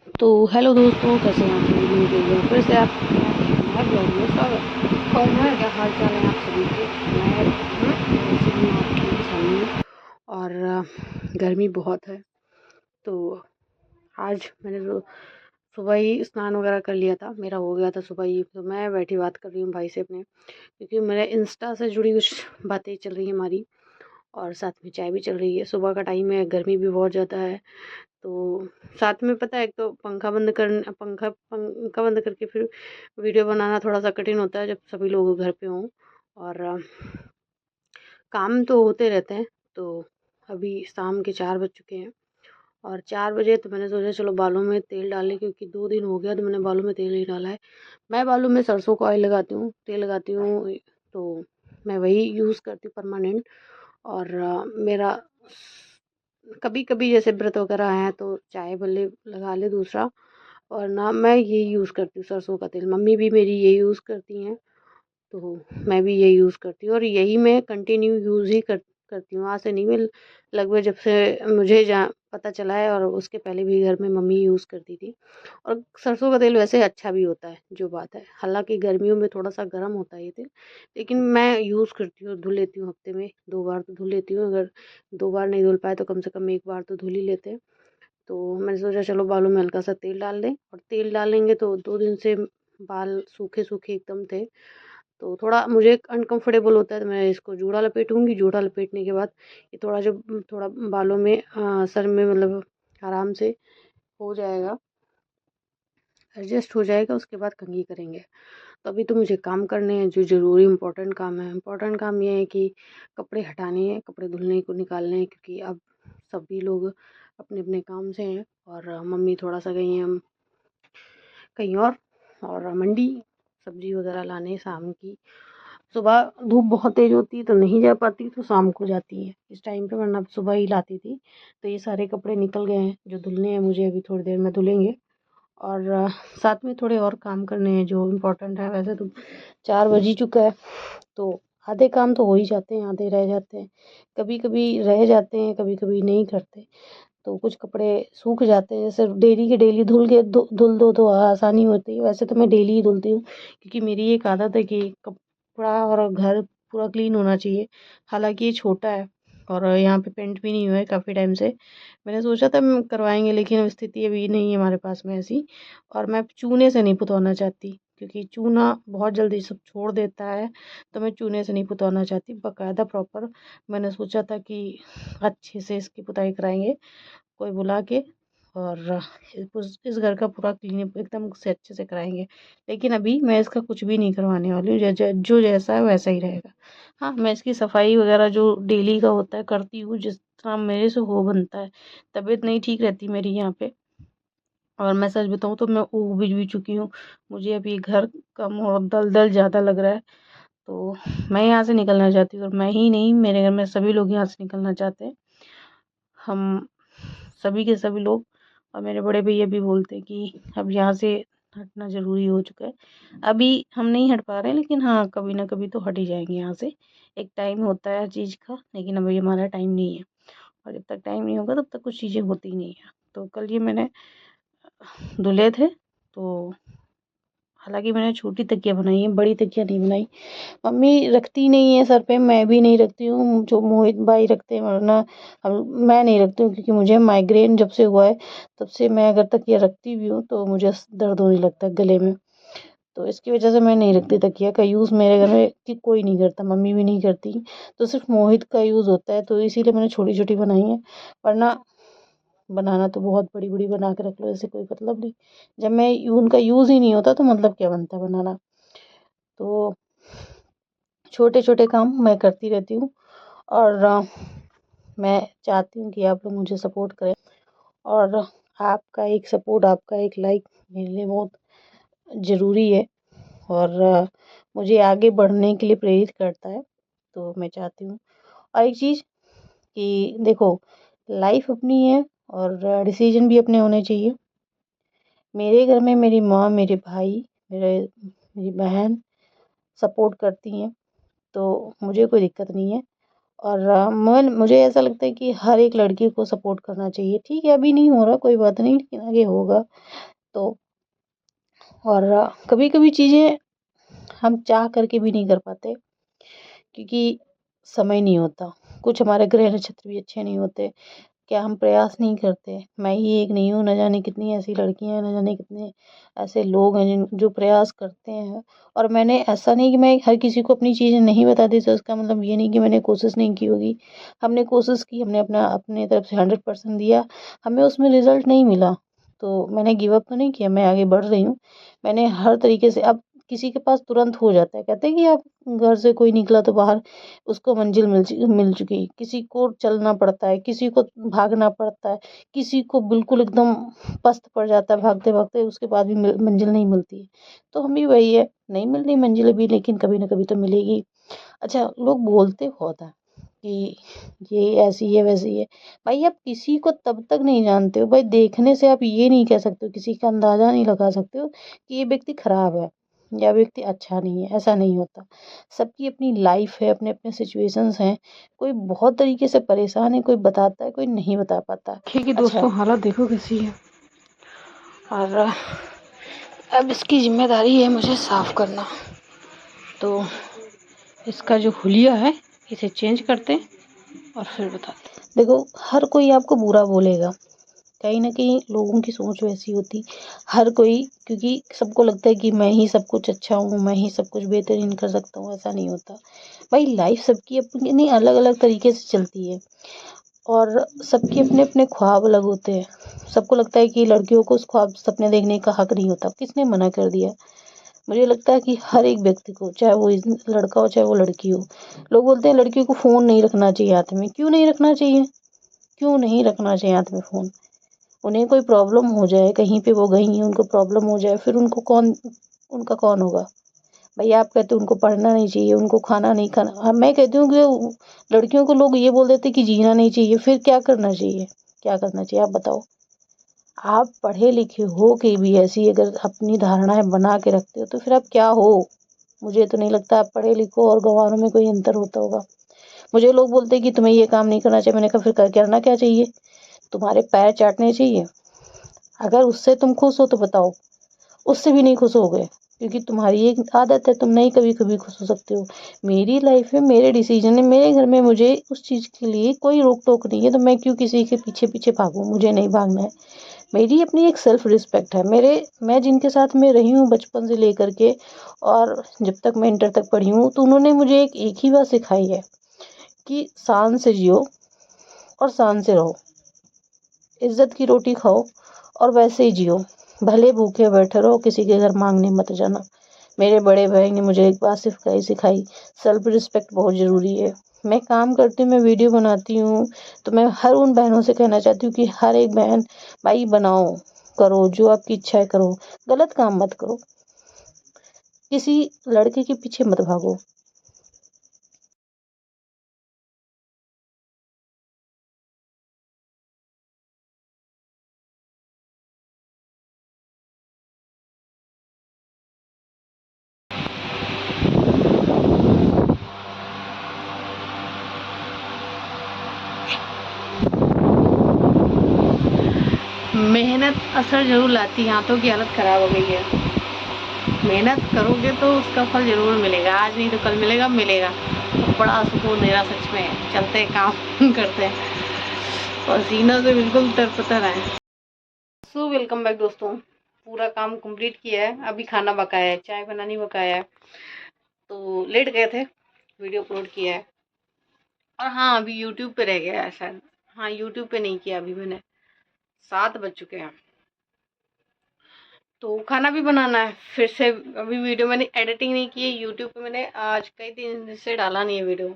तो हेलो दोस्तों, कैसे हैं आप सभी? उम्मीद है फिर से आप नए ब्लॉग में स्वागत। और ना, क्या हाल चाल है आप सभी के? मैं वैसे हूँ आपकी सनी। और गर्मी बहुत है। तो आज मैंने जो सुबह ही स्नान वगैरह कर लिया था, मेरा हो गया था सुबह ही। तो मैं बैठी बात कर रही हूँ भाई से अपने, क्योंकि मेरे इंस्टा से जुड़ी कुछ बातें चल रही हैं हमारी, और साथ में चाय भी चल रही है। सुबह का टाइम है, गर्मी भी बहुत ज़्यादा है। तो साथ में पता है, एक तो पंखा बंद करके फिर वीडियो बनाना थोड़ा सा कठिन होता है जब सभी लोग घर पे हों। और काम तो होते रहते हैं। तो अभी शाम के 4 बज चुके हैं, और 4 बजे तो मैंने सोचा चलो बालों में तेल डालें, क्योंकि 2 दिन हो गया तो मैंने बालों में तेल नहीं डाला है। मैं बालों में सरसों का ऑयल लगाती हूँ, तेल लगाती हूँ। तो मैं वही यूज़ करती हूँ परमानेंट। और मेरा कभी कभी जैसे व्रत वगैरह हैं तो चाय भले लगा ले दूसरा, और ना मैं यही यूज़ करती हूँ सरसों का तेल। मम्मी भी मेरी यही यूज़ करती हैं, तो मैं भी यही यूज़ करती हूँ, और यही मैं कंटिन्यू यूज़ ही करती हूँ। आज से नहीं, मैं लगभग जब से मुझे जा पता चला है, और उसके पहले भी घर में मम्मी यूज़ करती थी। और सरसों का तेल वैसे अच्छा भी होता है, जो बात है। हालांकि गर्मियों में थोड़ा सा गर्म होता है ये तेल, लेकिन मैं यूज़ करती हूँ, धुल लेती हूँ। हफ्ते में 2 बार तो धुल लेती हूँ। अगर 2 बार नहीं धुल पाए तो कम से कम 1 बार तो धुल ही लेते हैं। तो मैंने सोचा चलो बालों में हल्का सा तेल डाल दें, और तेल डालेंगे तो 2 दिन से बाल सूखे सूखे एकदम थे। तो थोड़ा मुझे अनकंफर्टेबल होता है, तो मैं इसको जूड़ा लपेटूंगी। जूड़ा लपेटने के बाद ये थोड़ा जो थोड़ा बालों में सर में मतलब आराम से हो जाएगा, एडजस्ट हो जाएगा। उसके बाद कंघी करेंगे। तो अभी तो मुझे काम करने हैं जो ज़रूरी इंपॉर्टेंट काम है। इंपॉर्टेंट काम ये है कि कपड़े हटाने हैं, कपड़े धुलने को निकालने हैं, क्योंकि अब सभी लोग अपने अपने काम से हैं। और मम्मी थोड़ा सा गई हैं कहीं और मंडी सब्जी वगैरह लाने शाम की। सुबह धूप बहुत तेज होती है तो नहीं जा पाती, तो शाम को जाती है इस टाइम पे, वरना सुबह ही लाती थी। तो ये सारे कपड़े निकल गए हैं जो धुलने हैं मुझे, अभी थोड़ी देर में धुलेंगे। और साथ में थोड़े और काम करने हैं जो इम्पोर्टेंट है। वैसे तो 4 बज ही चुका है, तो आधे काम तो हो ही जाते हैं, आधे रह जाते हैं। कभी कभी रह जाते हैं, कभी कभी नहीं करते। तो कुछ कपड़े सूख जाते हैं, जैसे डेली के डेली धुल दो तो आसानी होती है। वैसे तो मैं डेली ही धुलती हूँ, क्योंकि मेरी एक आदत है कि कपड़ा और घर पूरा क्लीन होना चाहिए। हालांकि ये छोटा है, और यहाँ पे पेंट भी नहीं हुआ है काफ़ी टाइम से। मैंने सोचा था करवाएंगे, लेकिन अब स्थिति अभी नहीं है हमारे पास में ऐसी। और मैं चूने से नहीं पुतवाना चाहती, क्योंकि चूना बहुत जल्दी सब छोड़ देता है। तो मैं चूने से नहीं पुतवाना चाहती, बाकायदा प्रॉपर। मैंने सोचा था कि अच्छे से इसकी पुताई कराएंगे, कोई बुला के। और इस घर का पूरा क्लीन एकदम से अच्छे से कराएंगे। लेकिन अभी मैं इसका कुछ भी नहीं करवाने वाली हूँ। जो जैसा है वैसा ही रहेगा। हाँ, मैं इसकी सफाई वगैरह जो डेली का होता है करती हूँ, जिस तरह मेरे से हो बनता है। तबीयत नहीं ठीक रहती मेरी यहाँ पे, और मैं सच बताऊँ तो मैं ऊब भी चुकी हूँ। मुझे अभी घर कम और दल ज़्यादा लग रहा है। तो मैं यहाँ से निकलना चाहती हूँ, और मैं ही नहीं, मेरे घर में सभी लोग यहाँ से निकलना चाहते हैं। हम सभी के सभी लोग। और मेरे बड़े भैया भी बोलते हैं कि अब यहाँ से हटना ज़रूरी हो चुका है। अभी हम नहीं हट पा रहे हैं, लेकिन हाँ, कभी ना कभी तो हट ही जाएंगे यहाँ से। एक टाइम होता है हर चीज़ का, लेकिन अभी हमारा टाइम नहीं है। और जब तक टाइम नहीं होगा तब तक कुछ चीज़ें होती ही नहीं है। तो कल ये मैंने धुले थे, तो हालांकि मैंने छोटी तकिया बनाई है, बड़ी तकिया नहीं बनाई। मम्मी रखती नहीं है सर पे, मैं भी नहीं रखती हूँ, जो मोहित भाई रखते हैं, वरना हम मैं नहीं रखती हूँ, क्योंकि मुझे माइग्रेन जब से हुआ है तब से मैं अगर तकिया रखती भी हूँ तो मुझे दर्द होने लगता है गले में। तो इसकी वजह से मैं नहीं रखती। तकिया का यूज़ मेरे घर में कि कोई नहीं करता, मम्मी भी नहीं करती। तो सिर्फ मोहित का यूज़ होता है, तो इसीलिए मैंने छोटी छोटी बनाई है। वरना बनाना तो बहुत बड़ी बड़ी बना के रख लो, ऐसे कोई मतलब नहीं। जब मैं उनका यूज़ ही नहीं होता तो मतलब क्या बनता है बनाना। तो छोटे छोटे काम मैं करती रहती हूँ। और मैं चाहती हूँ कि आप लोग मुझे सपोर्ट करें। और आपका एक सपोर्ट, आपका एक लाइक मेरे लिए बहुत ज़रूरी है, और मुझे आगे बढ़ने के लिए प्रेरित करता है। तो मैं चाहती हूँ। और एक चीज़ कि देखो, लाइफ अपनी है, और डिसीजन भी अपने होने चाहिए। मेरे घर में मेरी माँ, मेरे भाई, मेरी बहन सपोर्ट करती हैं, तो मुझे कोई दिक्कत नहीं है। और मुझे ऐसा लगता है कि हर एक लड़की को सपोर्ट करना चाहिए। ठीक है, अभी नहीं हो रहा कोई बात नहीं, लेकिन आगे होगा तो। और कभी-कभी चीज़ें हम चाह करके भी नहीं कर पाते, क्योंकि समय नहीं होता। कुछ हमारे ग्रह नक्षत्र भी अच्छे नहीं होते। क्या हम प्रयास नहीं करते? मैं ही एक नहीं हूँ, न जाने कितनी ऐसी लड़कियाँ हैं, न जाने कितने ऐसे लोग हैं जो प्रयास करते हैं। और मैंने ऐसा नहीं कि मैं हर किसी को अपनी चीज़ें नहीं बताती, तो इसका मतलब ये नहीं कि मैंने कोशिश नहीं की होगी। हमने कोशिश की, हमने अपनी तरफ से 100% दिया, हमें उसमें रिज़ल्ट नहीं मिला, तो मैंने गिव अप तो नहीं किया, मैं आगे बढ़ रही हूँ। मैंने हर तरीके से, अब किसी के पास तुरंत हो जाता है, कहते हैं कि आप घर से कोई निकला तो बाहर उसको मंजिल मिल चुकी। किसी को चलना पड़ता है, किसी को भागना पड़ता है, किसी को बिल्कुल एकदम पस्त पड़ जाता है भागते-भागते, उसके बाद भी मंजिल नहीं मिलती है। तो हम भी वही है, नहीं मिल रही मंजिल अभी, लेकिन कभी न कभी तो मिलेगी। अच्छा, लोग बोलते बहुत हैं कि ये ऐसी है, वैसी है। भाई आप किसी को तब तक नहीं जानते हो, भाई देखने से आप ये नहीं कह सकते हो, किसी का अंदाज़ा नहीं लगा सकते हो कि ये व्यक्ति खराब है या व्यक्ति अच्छा नहीं है, ऐसा नहीं होता। सबकी अपनी लाइफ है, अपने-अपने सिचुएशंस हैं। कोई बहुत तरीके से परेशान है, कोई बताता है, कोई नहीं बता पाता। ठीक है दोस्तों, अच्छा, हालत देखो कैसी है। और अब इसकी ज़िम्मेदारी है मुझे साफ़ करना। तो इसका जो हुलिया है, इसे चेंज करते हैं और फिर बताते हैं। देखो, हर कोई आपको बुरा बोलेगा। कहीं न कहीं लोगों की सोच वैसी होती, हर कोई, क्योंकि सबको लगता है कि मैं ही सब कुछ अच्छा हूँ, मैं ही सब कुछ बेहतरीन कर सकता हूँ, ऐसा नहीं होता। भाई लाइफ़ सबकी अपनी अलग-अलग तरीके से चलती है और सबके अपने-अपने ख्वाब अलग होते हैं। सबको लगता है कि लड़कियों को उस ख्वाब सपने देखने का हक नहीं होता। किसने मना कर दिया? मुझे लगता है कि हर एक व्यक्ति को, चाहे वो लड़का हो, चाहे वो लड़की हो। लोग बोलते हैं लड़कियों को फ़ोन नहीं रखना चाहिए हाथ में। क्यों नहीं रखना चाहिए? क्यों नहीं रखना चाहिए हाथ में फ़ोन? उन्हें कोई प्रॉब्लम हो जाए, कहीं पे वो गई हैं, उनको प्रॉब्लम हो जाए, फिर उनका कौन होगा? भई आप कहते हो उनको पढ़ना नहीं चाहिए, उनको खाना नहीं खाना, मैं कहती हूँ कि लड़कियों को लोग ये बोल देते हैं कि जीना नहीं चाहिए, फिर क्या करना चाहिए? क्या करना चाहिए आप बताओ? आप पढ़े लिखे हो के भी ऐसी अगर अपनी धारणाएँ बना के रखते हो, तो फिर आप क्या हो? मुझे तो नहीं लगता आप पढ़े लिखो और गँवारों में कोई अंतर होता होगा। मुझे लोग बोलते हैं कि तुम्हें ये काम नहीं करना चाहिए, मैंने कहा फिर करना क्या चाहिए? तुम्हारे पैर चाटने चाहिए? अगर उससे तुम खुश हो तो बताओ, उससे भी नहीं खुश होगे, क्योंकि तुम्हारी एक आदत है, तुम नहीं कभी-कभी खुश हो सकते हो। मेरी लाइफ़ है, मेरे डिसीज़न है, मेरे घर में मुझे उस चीज़ के लिए कोई रोक-टोक नहीं है, तो मैं क्यों किसी के पीछे-पीछे भागूँ? मुझे नहीं भागना है। मेरी अपनी एक सेल्फ रिस्पेक्ट है। मैं जिनके साथ में रही हूँ बचपन से लेकर के और जब तक मैं इंटर तक पढ़ी हूँ, तो उन्होंने मुझे एक ही बात सिखाई है कि शान से जियो और शान से रहो। इज़्ज़त की रोटी खाओ और वैसे ही जियो। भले भूखे बैठे रहो, किसी के घर माँगने मत जाना। मेरे बड़े भाई ने मुझे एक बात सिखाई, सेल्फ रिस्पेक्ट बहुत ज़रूरी है। मैं काम करती हूँ, मैं वीडियो बनाती हूँ, तो मैं हर उन बहनों से कहना चाहती हूँ कि हर एक बहन, भाई बनाओ, करो, जो आपकी इच्छा है करो, गलत काम मत करो। किसी लड़के के पीछे मत भागो। मेहनत असर ज़रूर लाती है, हाथों की हालत ख़राब हो गई है। मेहनत करोगे तो उसका फल ज़रूर मिलेगा, आज नहीं तो कल मिलेगा, मिलेगा। तो बड़ा सुकून मेरा सच में, चलते हैं काम करते हैं, पसीना से बिल्कुल तरपतर है। सो वेलकम बैक दोस्तों, पूरा काम कंप्लीट किया है, अभी खाना पकाया है, चाय बनानी बकाया है, तो लेट गए थे, वीडियो अपलोड किया है। और हाँ, अभी यूट्यूब पे रह गया है शायद, हाँ यूट्यूब पे नहीं किया अभी मैंने, 7 बज चुके हैं। तो खाना भी बनाना है फिर से, अभी वीडियो मैंने एडिटिंग नहीं की है, यूट्यूब पे मैंने आज कई दिन से डाला नहीं है वीडियो।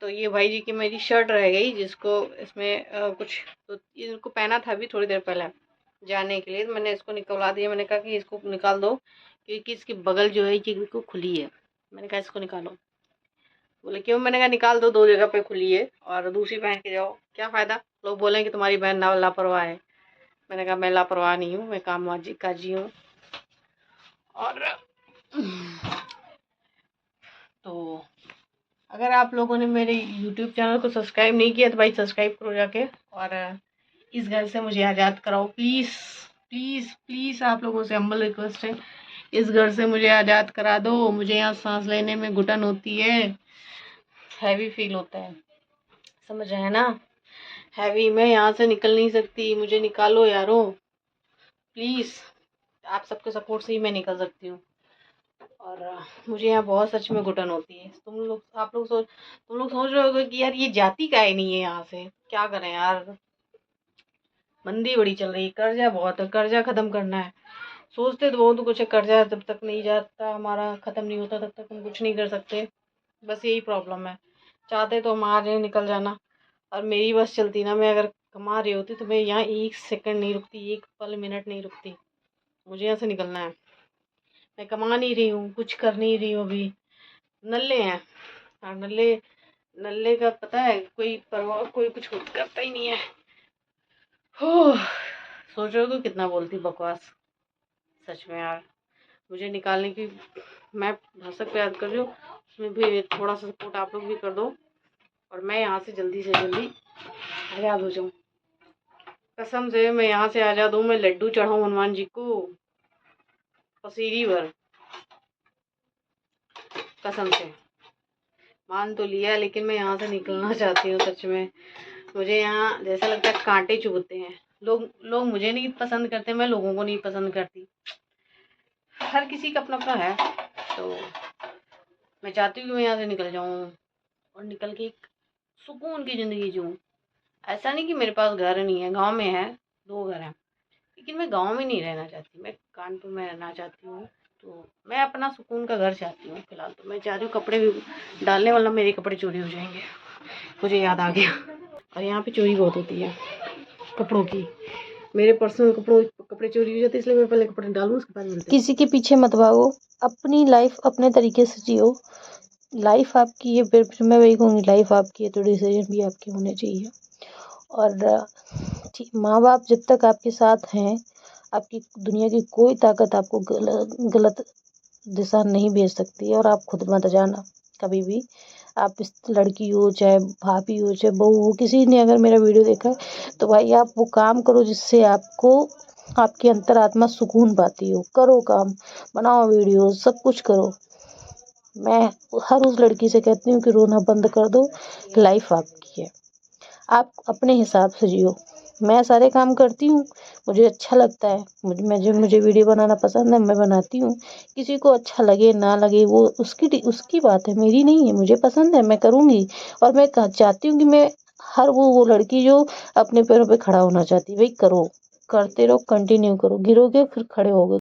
तो ये भाई जी की मेरी शर्ट रह गई, जिसको इसमें कुछ, तो इनको पहना था अभी थोड़ी देर पहले जाने के लिए, तो मैंने इसको निकलवा दिया। मैंने कहा कि इसको निकाल दो, क्योंकि इसकी बगल जो है ये बिल्कुल खुली है। मैंने कहा इसको निकालो, बोले क्यों? मैंने कहा निकाल दो, 2 जगह पे खुली है और दूसरी पहन के जाओ, क्या फ़ायदा? लोग बोलेंगे कि तुम्हारी बहन लापरवाह है। मैंने कहा मैं लापरवाह नहीं हूँ, मैं काजी हूँ। और तो अगर आप लोगों ने मेरे यूट्यूब चैनल को सब्सक्राइब नहीं किया तो भाई सब्सक्राइब करो जाके, और इस घर से मुझे आज़ाद कराओ प्लीज़ प्लीज़ प्लीज़। आप लोगों से हम्बल रिक्वेस्ट है, इस घर से मुझे आज़ाद करा दो। मुझे यहाँ सांस लेने में घुटन होती है, हैवी फील होता है, समझ रहे हैं ना? हैवी, मैं यहाँ से निकल नहीं सकती, मुझे निकालो यारो प्लीज़। आप सबके सपोर्ट से ही मैं निकल सकती हूँ। और मुझे यहाँ बहुत सच में घुटन होती है। तुम लोग सोच रहे होगे कि यार ये जाती काहे नहीं है यहाँ से, क्या करें यार, मंदी बड़ी चल रही है, कर्जा बहुत है, कर्जा खत्म करना है। सोचते तो बहुत कुछ है, कर्जा जब तक नहीं जाता हमारा, खत्म नहीं होता, तब तक हम कुछ नहीं कर सकते। बस यही प्रॉब्लम है। चाहते तो हम आ रहे निकल जाना, और मेरी बस चलती ना, मैं अगर कमा रही होती तो मैं यहाँ 1 सेकंड नहीं रुकती, 1 पल मिनट नहीं रुकती। मुझे यहाँ से निकलना है। मैं कमा नहीं रही हूँ, कुछ कर नहीं रही हूँ अभी, नल्ले हैं। हाँ, नल्ले नल्ले का पता है, कोई परवाह, कोई कुछ करता ही नहीं है। हो, सोच रहे हो तो कितना बोलती बकवास, सच में यार। मुझे निकालने की, मैं भसक पे याद कर रही हूँ, उसमें भी थोड़ा सा सपोर्ट आप लोग भी कर दो, और मैं यहाँ से जल्दी आज़ाद हो जाऊँ। कसम से मैं यहाँ से आज़ाद हूँ, मैं लड्डू चढ़ाऊँ हनुमान जी को पसीरी भर, कसम से। मान तो लिया, लेकिन मैं यहाँ से निकलना चाहती हूँ सच में। मुझे यहाँ जैसा लगता है कांटे चुभते हैं। लोग मुझे नहीं पसंद करते, मैं लोगों को नहीं पसंद करती। हर किसी का अपना अपना है। तो मैं चाहती हूँ कि मैं यहाँ से निकल जाऊँ, और निकल के एक सुकून की ज़िंदगी जीऊँ। ऐसा नहीं कि मेरे पास घर नहीं है, गांव में है, 2 घर हैं, लेकिन मैं गांव में नहीं रहना चाहती, मैं कानपुर में रहना चाहती हूँ। तो मैं अपना सुकून का घर चाहती हूँ। फिलहाल तो मैं चाह रही हूँ, कपड़े भी डालने वाला, मेरे कपड़े चोरी हो जाएंगे, मुझे याद आ गया। और यहाँ पे चोरी बहुत होती है कपड़ों की, मेरे पर्सनल कपड़े चोरी हो जाते, इसलिए मैं पहले कपड़े डालूँ, उसके बाद मिलते हैं। किसी के पीछे मत भागो, अपनी लाइफ अपने तरीके से जियो। लाइफ आपकी है, फिर मैं वही कहूँगी, लाइफ आपकी है तो डिसीजन भी आपके होने चाहिए। और माँ बाप जब तक आपके साथ हैं, आपकी दुनिया की कोई ताकत आपको गलत दिशा नहीं भेज सकती है। और आप खुद मत जाना कभी भी। आप इस लड़की हो, चाहे भाभी हो, चाहे बहू हो, किसी ने अगर मेरा वीडियो देखा है तो भाई आप वो काम करो जिससे आपको, आपकी अंतरात्मा सुकून पाती हो। करो काम, बनाओ वीडियो, सब कुछ करो। मैं हर उस लड़की से कहती हूँ कि रोना बंद कर दो, लाइफ आपकी है, आप अपने हिसाब से जियो। मैं सारे काम करती हूँ, मुझे अच्छा लगता है, मुझे वीडियो बनाना पसंद है, मैं बनाती हूँ। किसी को अच्छा लगे ना लगे वो उसकी बात है, मेरी नहीं है। मुझे पसंद है, मैं करूँगी। और मैं चाहती हूँ कि मैं हर वो लड़की जो अपने पैरों पे खड़ा होना चाहती है, भाई करो, करते रहो, कंटिन्यू करो, गिरोगे फिर खड़े होगे।